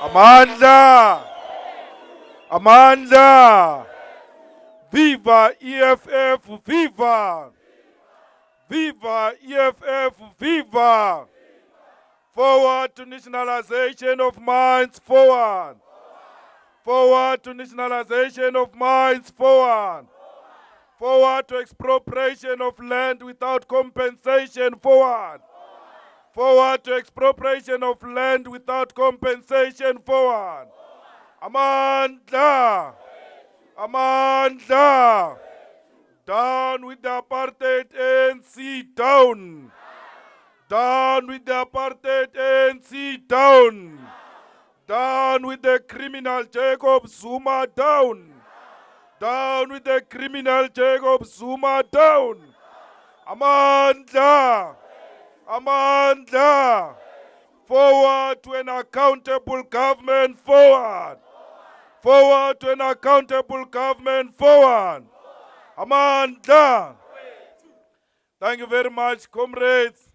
Amandla! Amandla! Viva EFF, viva! Viva EFF, viva! Forward to nationalization of mines, forward! Forward to nationalization of mines, forward! Forward to expropriation of land without compensation, forward! Forward to expropriation of land without compensation, forward! Amandla! Amandla! Down with the apartheid ANC, down! Down with the apartheid ANC, down! Down with the criminal Jacob Zuma, down! Down with the criminal Jacob Zuma, down! Amandla! Amandla! Forward to an accountable government, forward! Forward to an accountable government, forward! Amandla! Thank you very much, comrades.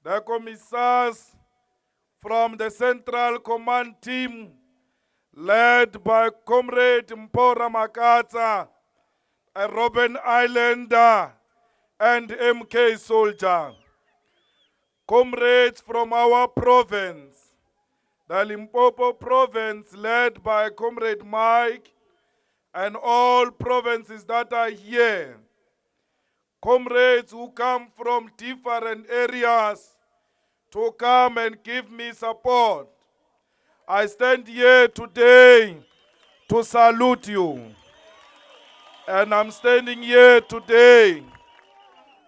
The commissars from the Central Command Team, led by Comrade Mpora Makatsa, a Robben Islander, and MK soldier. Comrades from our province, the Limpopo province, led by Comrade Mike, and all provinces that are here. Comrades who come from different areas to come and give me support. I stand here today to salute you. And I'm standing here today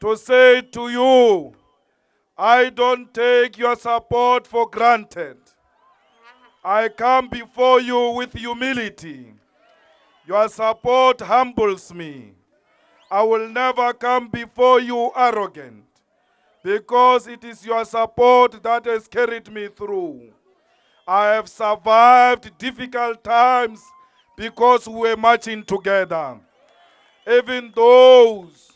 to say to you, I don't take your support for granted. I come before you with humility. Your support humbles me. I will never come before you arrogant, because it is your support that has carried me through. I have survived difficult times because we were marching together. Even those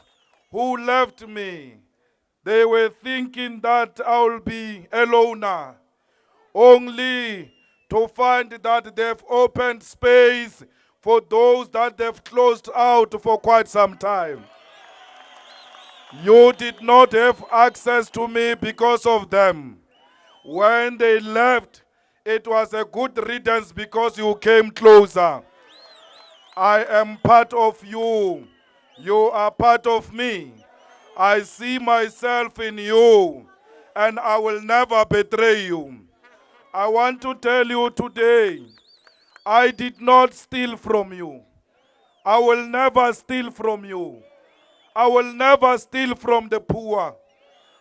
who left me, they were thinking that I will be a loner, only to find that they've opened space for those that they've closed out for quite some time. You did not have access to me because of them. When they left, it was a good riddance because you came closer. I am part of you. You are part of me. I see myself in you, and I will never betray you. I want to tell you today, I did not steal from you. I will never steal from you. I will never steal from the poor.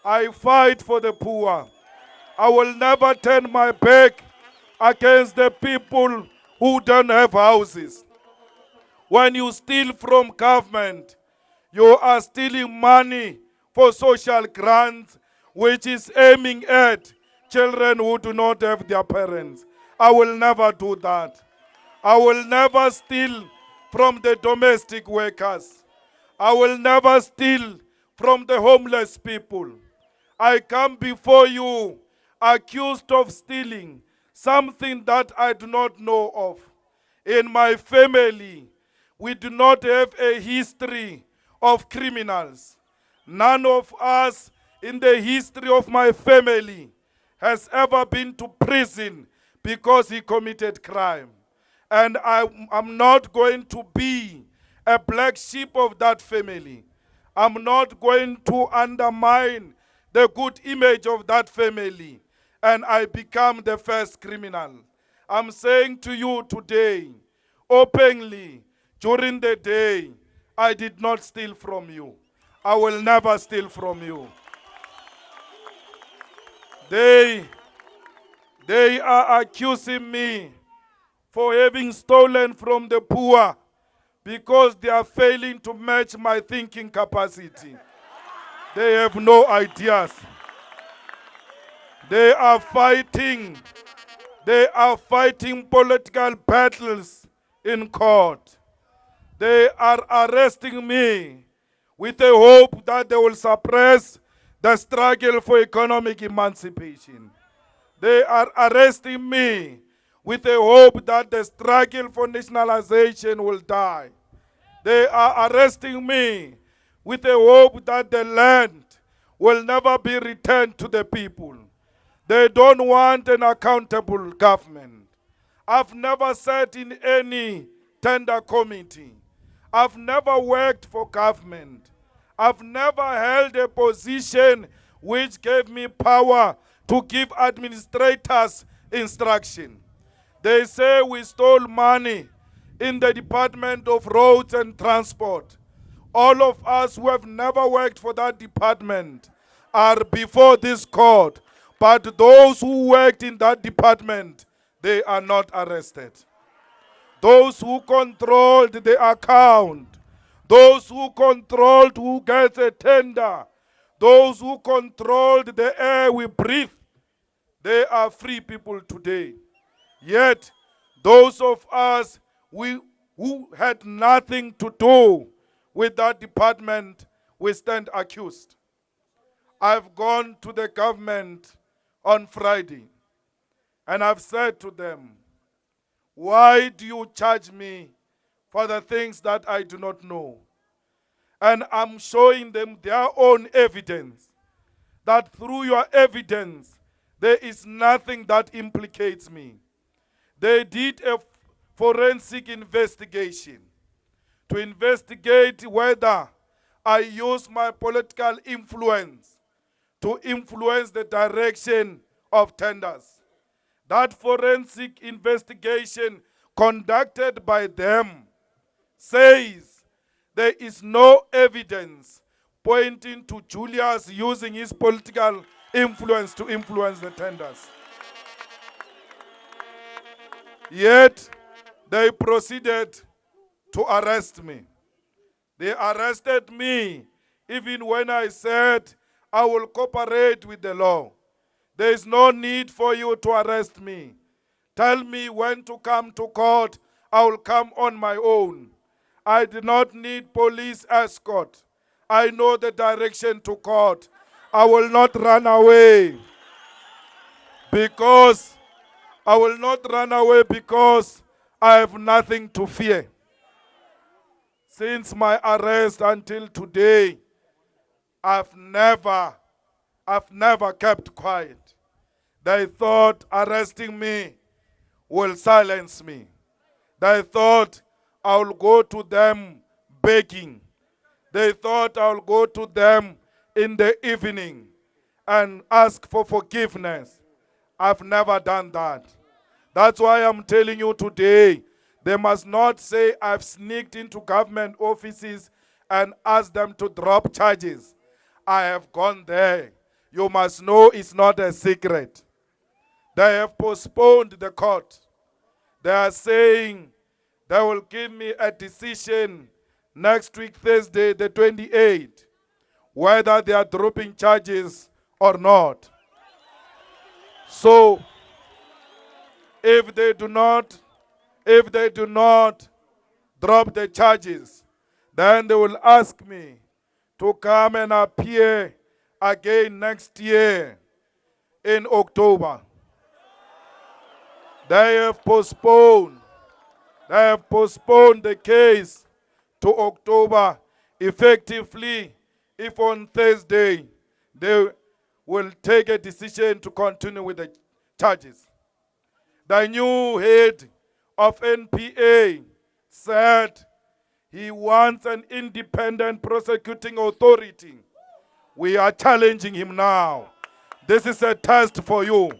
I fight for the poor. I will never turn my back against the people who don't have houses. When you steal from government, you are stealing money for social grants, which is aiming at children who do not have their parents. I will never do that. I will never steal from the domestic workers. I will never steal from the homeless people. I come before you accused of stealing something that I do not know of. In my family, we do not have a history of criminals. None of us in the history of my family has ever been to prison because he committed crime. And I'm not going to be a black sheep of that family. I'm not going to undermine the good image of that family, and I become the first criminal. I'm saying to you today, openly, during the day, I did not steal from you. I will never steal from you. They are accusing me for having stolen from the poor because they are failing to match my thinking capacity. They have no ideas. They are fighting political battles in court. They are arresting me with the hope that they will suppress the struggle for economic emancipation. They are arresting me with the hope that the struggle for nationalization will die. They are arresting me with the hope that the land will never be returned to the people. They don't want an accountable government. I've never sat in any tender committee. I've never worked for government. I've never held a position which gave me power to give administrators instruction. They say we stole money in the Department of Roads and Transport. All of us who have never worked for that department are before this court. But those who worked in that department, they are not arrested. Those who controlled the account, those who controlled who gets a tender, those who controlled the air we breathe, they are free people today. Yet, those of us who had nothing to do with that department, we stand accused. I've gone to the government on Friday, and I've said to them, why do you charge me for the things that I do not know? And I'm showing them their own evidence, that through your evidence, there is nothing that implicates me. They did a forensic investigation to investigate whether I use my political influence to influence the direction of tenders. That forensic investigation conducted by them says there is no evidence pointing to Julius using his political influence to influence the tenders. Yet, they proceeded to arrest me. They arrested me even when I said I will cooperate with the law. There is no need for you to arrest me. Tell me when to come to court. I will come on my own. I do not need police escort. I know the direction to court. I will not run away because I have nothing to fear. Since my arrest until today, I've never kept quiet. They thought arresting me will silence me. They thought I will go to them begging. They thought I will go to them in the evening and ask for forgiveness. I've never done that. That's why I'm telling you today, they must not say I've sneaked into government offices and asked them to drop charges. I have gone there. You must know it's not a secret. They have postponed the court. They are saying they will give me a decision next week, Thursday, the 28th, whether they are dropping charges or not. So, if they do not drop the charges, then they will ask me to come and appear again next year in October. They have postponed the case to October. Effectively, if on Thursday they will take a decision to continue with the charges. The new head of NPA said he wants an independent prosecuting authority. We are challenging him now. This is a test for you.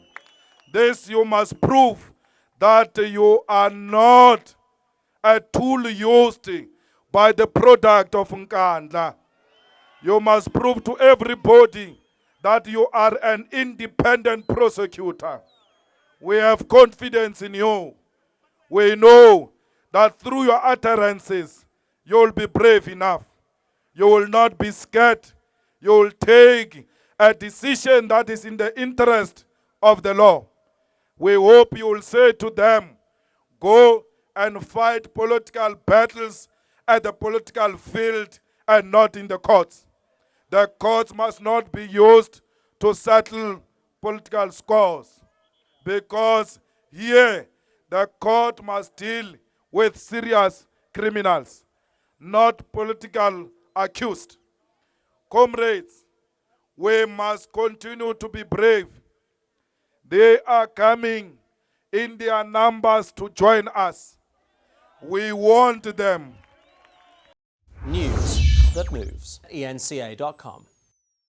This you must prove that you are not a tool used by the product of Nkandla. You must prove to everybody that you are an independent prosecutor. We have confidence in you. We know that through your utterances, you will be brave enough. You will not be scared. You will take a decision that is in the interest of the law. We hope you will say to them, go and fight political battles at the political field and not in the courts. The courts must not be used to settle political scores. because here the court must deal with serious criminals, not political accused. Comrades, we must continue to be brave. They are coming in their numbers to join us. We want them. News that moves. eNCA.com.